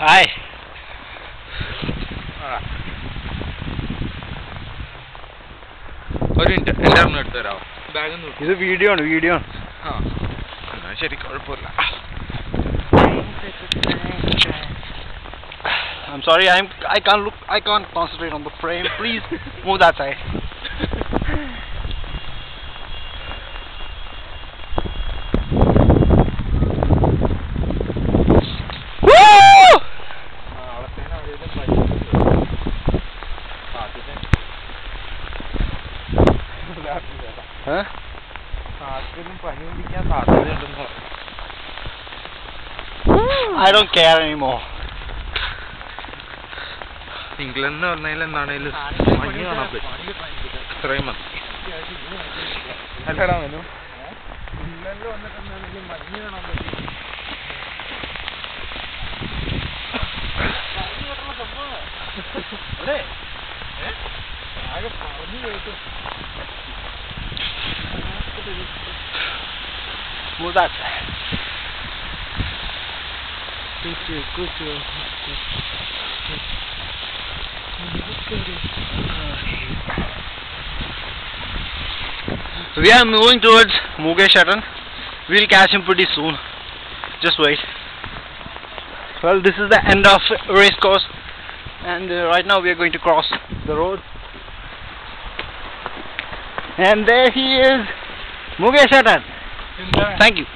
Hi. ഒരു minute എല്ലാവരും എടുത്തു തരാമോ? ബാഗ് ഇത് വീഡിയോ ആണ്, വീഡിയോ ആണ്. ആ ശരി, കുഴപ്പമില്ല. I'm sorry, I can't concentrate on the frame. Please move that side. I don't care anymore. England പറഞ്ഞാൽ എന്താണേലും മഞ്ഞ് കാണാൻ പറ്റും, അത്രയും മതി. അല്ലടാ മനു, ഇംഗ്ലണ്ടിൽ വന്നിട്ടുണ്ടെങ്കിൽ മഞ്ഞ് കാണാൻ പറ്റും. അല്ലേ ആകെ പറഞ്ഞു കേട്ടു. Move that. We are moving towards Mugesharan. We'll catch him pretty soon. Just wait. Well, this is the end of race course, and right now we are going to cross the road. And there he is, Mugesharan. Thank you.